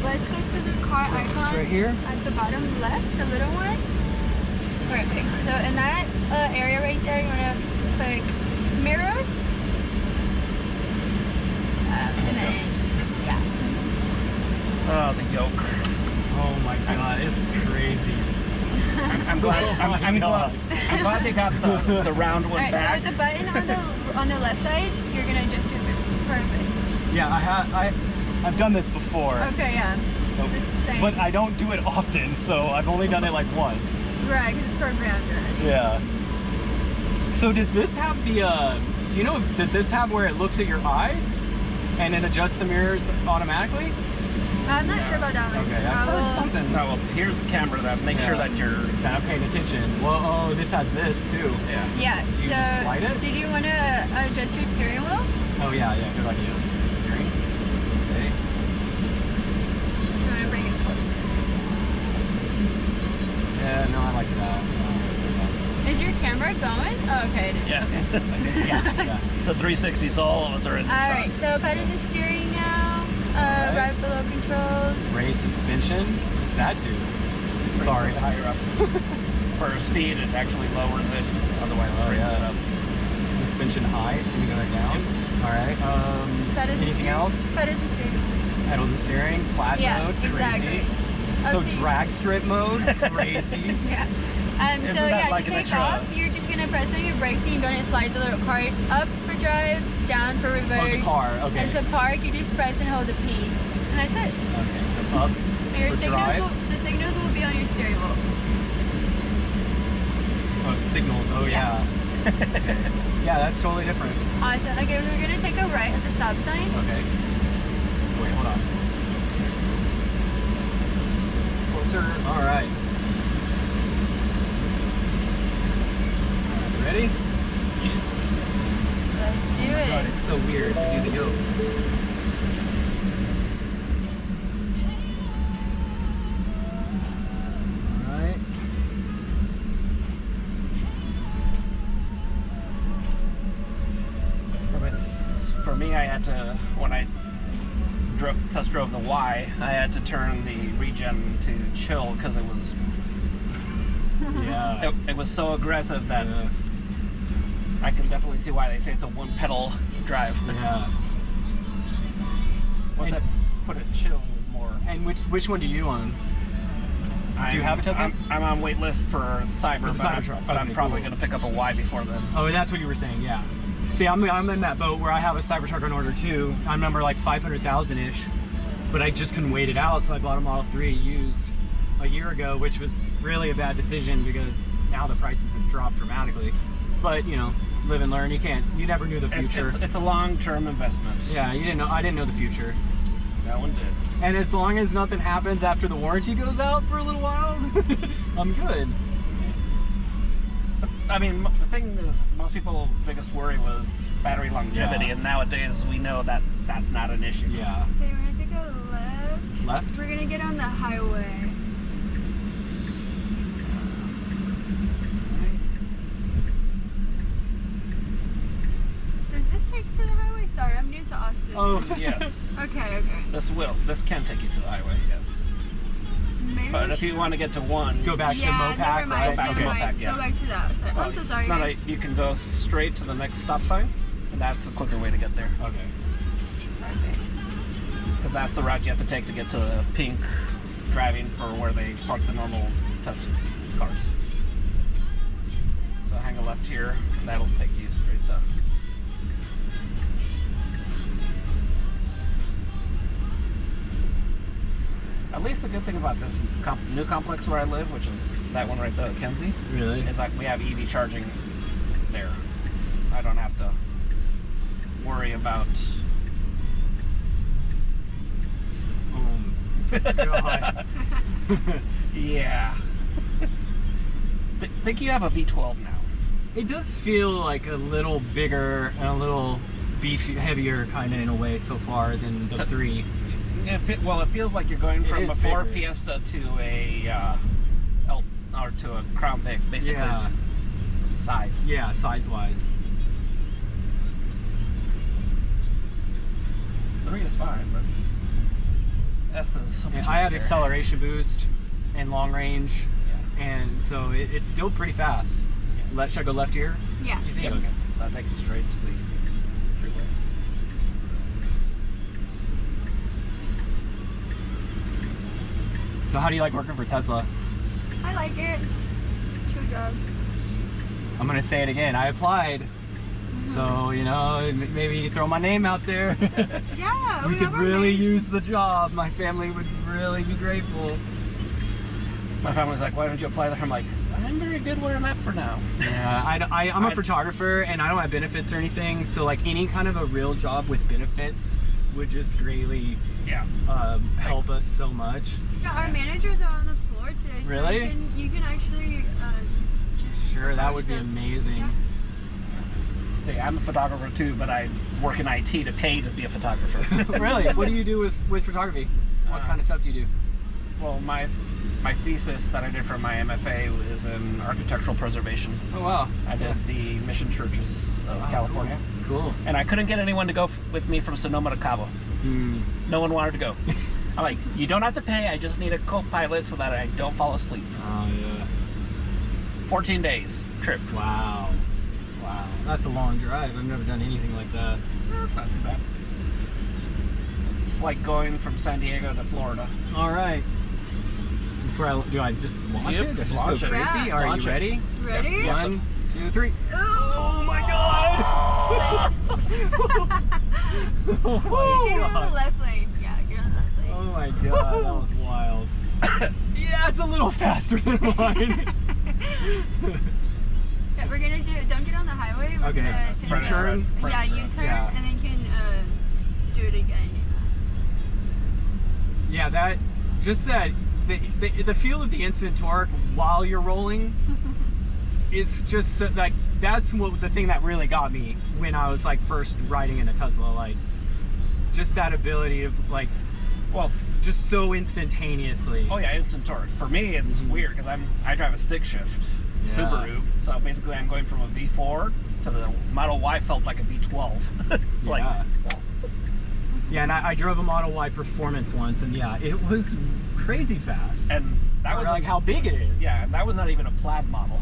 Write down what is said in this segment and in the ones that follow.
let's go to the car icon right here at the bottom left, the little one. Perfect. So in that area right there, you want to click mirrors. And then, yeah. Oh, the yoke. Oh my god, it's crazy. I'm glad they got the round one back. So with the button on the left side, you're gonna adjust your mirrors. Perfect. Yeah, I've done this before. Okay, yeah. It's the same. But I don't do it often, so I've only done it like once. Right, because it's programmed already. Yeah. So does this have the, do you know, does this have where it looks at your eyes and it adjusts the mirrors automatically? I'm not sure about that one. Okay, I've heard something. No, well, here's the camera that makes sure that you're kind of paying attention. Well, oh, this has this too. Yeah. Yeah. Do you just slide it? Did you want to adjust your steering wheel? Oh yeah, good idea. Steering. Okay. You want to bring it closer? Yeah, no, I like that. Is your camera going? Oh, okay, it is. Yeah. Okay. Yeah. It's a 360, so all of us are in. Alright, so pedal the steering now. Right below controls. Raise suspension. What's that do? Sorry. Higher up. For speed, it actually lowers it. Otherwise, it brings it up. Suspension high. Can we go that down? All right. Anything else? Pedal the steering. Pedal the steering. Plaid mode. Exactly. Crazy. So drag strip mode. Crazy. Yeah. So yeah, like to take off, you're just gonna press on your brakes and you're gonna slide the little car up for drive, down for reverse. Oh, the car. Okay. And to park, you just press and hold the P, and that's it. Okay. So up. And your the signals will be on your steering wheel. Oh, signals. Oh yeah. Okay. Yeah, that's totally different. Awesome. Okay, we're gonna take a right at the stop sign. Okay. Wait, hold on. Closer. All right. Ready? Yeah. Let's do it. God, it's so weird to do the yoke. Alright. For me, I had to, when I test drove the Y, I had to turn the regen to chill because it was Yeah. it was so aggressive that I can definitely see why they say it's a one pedal drive. Yeah. Once I put it chill, it was more. And which one do you own? Do you have a Tesla? I'm on wait list for Cyber, but I'm probably going to pick up a Y before then. Oh, that's what you were saying, yeah. See, I'm in that boat where I have a Cybertruck on order too. I'm number like 500,000-ish, but I just couldn't wait it out, so I bought a Model 3 used a year ago, which was really a bad decision because now the prices have dropped dramatically. But you know, live and learn. You never knew the future. It's a long-term investment. Yeah, I didn't know the future. That one did. And as long as nothing happens after the warranty goes out for a little while, I'm good. I mean, the thing is, most people's biggest worry was battery longevity, and nowadays we know that that's not an issue. Yeah. So we're gonna take a left. Left? We're gonna get on the highway. Does this take to the highway? Sorry, I'm new to Austin. Oh, yes. Okay. This can take you to the highway, yes. Maybe But if you want to get to one, go back to Mopac. Never mind. Go back to Mopac, yeah. Go back to that. Sorry. I'm so sorry. No, guys. you can go straight to the next stop sign, and that's a quicker way to get there. Okay. Perfect. Because that's the route you have to take to get to the pink driving for where they park the normal test cars. So hang a left here, and that'll take you straight to. At least the good thing about this new complex where I live, which is that one right there, Kenzie, Really? is like we have EV charging there. I don't have to worry about. God. Yeah. Think you have a V12 now? It does feel like a little bigger and a little heavier kind of in a way so far than the 3. Well, it feels like you're going from a Ford bigger. Fiesta to a to a Crown Vic, basically. Yeah. Size. Yeah, size-wise. 3 is fine, but ABS is so much And I have nicer. acceleration boost and long range, and so it's still pretty fast. Should I go left here? Yeah. You think? Yep. Okay. That takes you straight to the freeway. So how do you like working for Tesla? I like it. Chill job. I'm gonna say it again. I applied, so you know, maybe throw my name out there. Yeah. We could have our really managers. use the job. My family would really be grateful. My family's like, why don't you apply there? I'm like, I'm very good where I'm at for now. Yeah, I'm a photographer and I don't have benefits or anything, so like any kind of a real job with benefits would just greatly help us so much. Yeah, our managers are on the floor today. So Really? You can actually just Sure, that approach would be them. amazing. Yeah. See, I'm a photographer too, but I work in IT to pay to be a photographer. Really? What do you do with photography? What kind of stuff do you do? Well, my thesis that I did for my MFA is in architectural preservation. Oh wow. I did the mission churches of California. Cool. And I couldn't get anyone to go with me from Sonoma to Cabo. No one wanted to go. I'm like, you don't have to pay, I just need a co-pilot so that I don't fall asleep. Oh yeah. 14 days trip. Wow. Wow. That's a long drive. I've never done anything like that. It's not too bad. It's like going from San Diego to Florida. All right. Do I just launch Yep, it? Just launch go it. crazy? Yeah. Are Launch you it. ready? Ready? Yep. 1, 2, 3. Oh my god! Oh You can my get on god. the left lane. Yeah, get on the left lane. Oh my god, that was wild. Yeah, it's a little faster than mine. Yeah, we're gonna do. Don't get on the highway. We're Okay. gonna take Front a- turn? Yeah, U-turn, Yeah. and then you can do it again. Yeah, that just that the feel of the instant torque while you're rolling, it's just so, like that's what the thing that really got me when I was like first riding in a Tesla, like just that ability of like Well, just so instantaneously. oh yeah, instant torque. For me, it's weird because I drive a stick shift Yeah. Subaru, so basically I'm going from a V4 to the Model Y felt like a V12. It's like, Yeah, and I drove a Model Y Performance once, and yeah, it was crazy fast. and that For, was like how big it is. Yeah, that was not even a plaid model.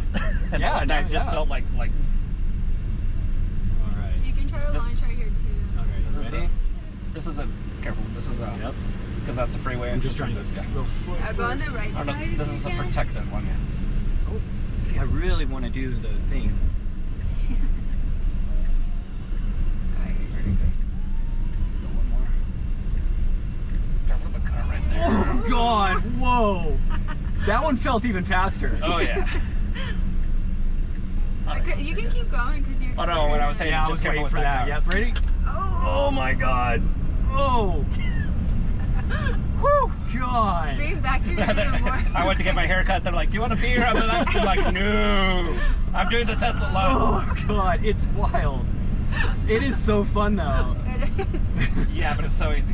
And Yeah, that no, just yeah. felt like All right. You can try to This- launch right here too. Okay, this you is ready? this is a careful. This is a Yep. because that's a freeway. I'm just trying to Yeah. go slow. Yeah, go on the right Oh, no, side. this if is you a can. protected one. Yeah. Oh, see, I really want to do the thing. Alright. Very good. Let's go one more. Careful the car right there. Oh God! Whoa! That one felt even faster. Oh yeah. Okay, you can keep going because you're. Oh no, what I was saying Yeah, I is was just careful waiting with for that that. car. Yep, ready? Oh my God! Oh! Whew! God! Being back here is even more. I went to get my hair cut. They're like, "Do you want a beer?" I'm like, "No, I'm doing the Tesla launch." Oh God! It's wild. It is so fun though. It is. Yeah, but it's so easy.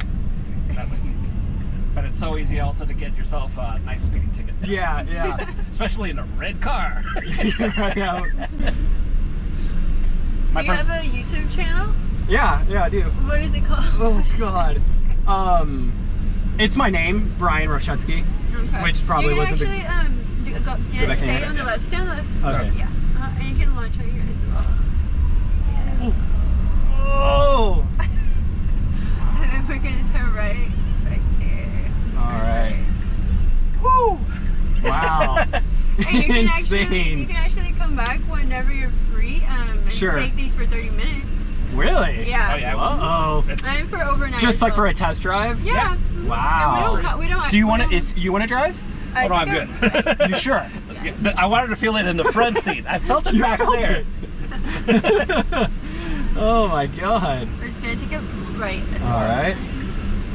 But it's so easy also to get yourself a nice speeding ticket. Yeah, yeah. Especially in a red car. Right out. Do you have a YouTube channel? Yeah, I do. What is it called? Oh God. It's my name, Bryan Roschetzky. Okay. Which probably you can wasn't the- actually back stay in. on the left. Stay on the left. Okay. Yeah. And you can launch right here as well. Oh! And then we're gonna turn right there. All right. Woo! Wow. And you can Insane. actually come back whenever you're free and Sure. take these for 30 minutes. Really? Yeah. Oh yeah. Uh-oh. And for overnight. Just as like for well. a test drive? Yeah. Wow. And we don't. Do you want to? to? You want to drive? Oh no, I'm good. You sure? I wanted to feel it in the front seat. I felt it You back felt there. it. Oh my God. We're gonna take it right. At this All time. right.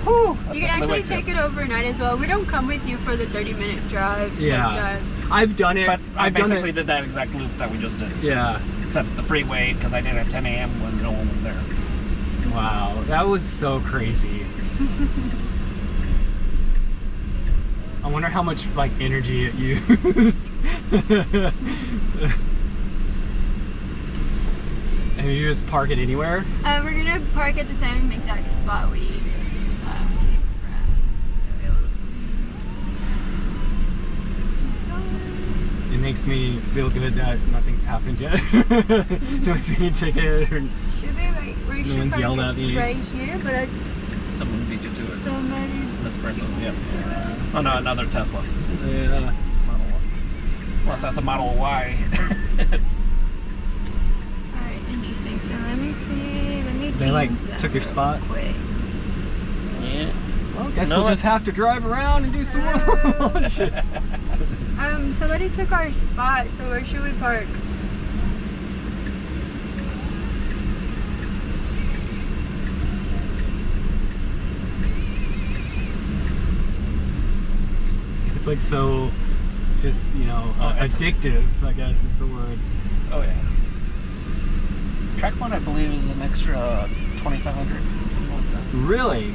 Whew. You can actually take it overnight as well. We don't come with you for the 30-minute drive. test Yeah. drive. I've done it. But I I've done basically it. did that exact loop that we just did. Yeah. Except the freeway, because I did it at 10 a.m. when no one was there. Wow. That was so crazy. I wonder how much like energy it used. And you just park it anywhere? We're gonna park at the same exact spot we came from. So makes me feel good that nothing's happened yet. No speeding ticket or Should be right. We no should one's park yelled at me. right here, but Someone beat you to it. somebody. Espresso, yeah. Oh no, another Tesla. Yeah. Model Y. Unless that's a Model Y. Alright, interesting. So let me see. Let me They like change that took your real spot. quick. Yeah. Well, guess No, we'll just have to drive around and do some more lunches. Somebody took our spot, so where should we park? It's like so, just, you know, addictive, I guess is the word. Oh yeah. Track mode, I believe, is an extra 2,500. Really?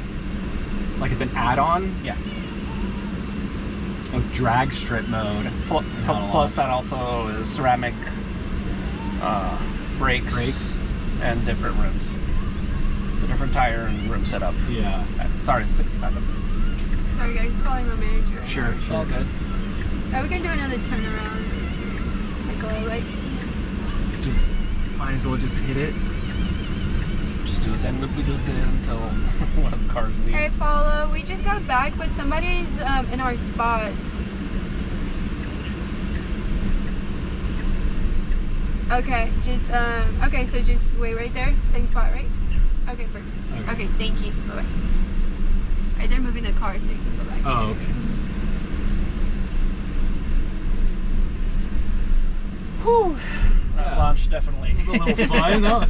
Like it's an add-on? Yeah. Oh, drag strip mode. Plus, that also is ceramic brakes and different rims. It's a different tire and rim setup. Yeah. Sorry, it's 6,500. Sorry guys, calling the manager. Sure, It's all good. Right, we can do another turnaround. Take a little right. Just might as well just hit it. Just do the same loop we just did until one of the cars leaves. Hey Paula, we just got back, but somebody's in our spot. Okay, just okay, so just wait right there, same spot, right? Okay, perfect. Okay, thank you. Bye bye. Alright, they're moving the car so you can go back. Oh, okay. Whew. That launch definitely. A little fun, though.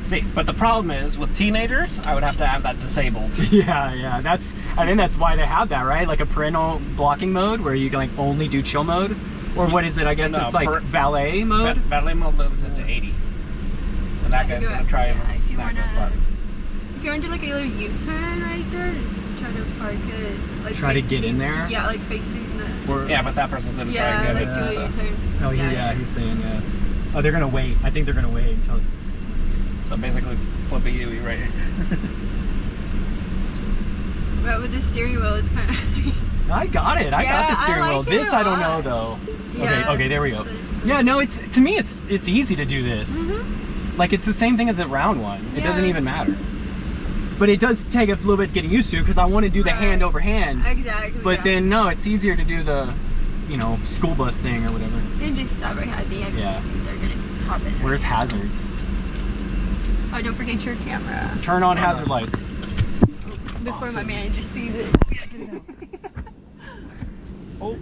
See, but the problem is with teenagers, I would have to have that disabled. Yeah. I think that's why they have that, right? Like a parental blocking mode where you can like only do chill mode, or what is it? I guess No, it's like valet mode. Valet mode limits it to 80, and that guy's gonna try and snag that spot. If you want to do like a little U-turn right there, try to park it. Like Try to get in there? Yeah, like facing the. Or- Yeah, but that person's gonna try Yeah, and like get do a it. U-turn. Oh yeah, he's saying yeah. Oh, they're gonna wait. I think they're gonna wait until. So basically, flip a U right here. But with the steering wheel, it's kind of. I got it. I got the steering wheel. like it This a I don't know lot. though. Yeah, Okay, there we go. it's a- Yeah, no, it's to me it's easy to do this. Like it's the same thing as a round one. It doesn't Yeah. even matter. But it does take a little bit getting used to because I want to do the hand over hand. Exactly. But then no, it's easier to do the, you know, school bus thing or whatever. You just stop right at the end. Yeah. They're gonna hop in. Where's hazards? Oh, don't forget your camera. Turn on hazard lights. Before my manager sees it. Oh.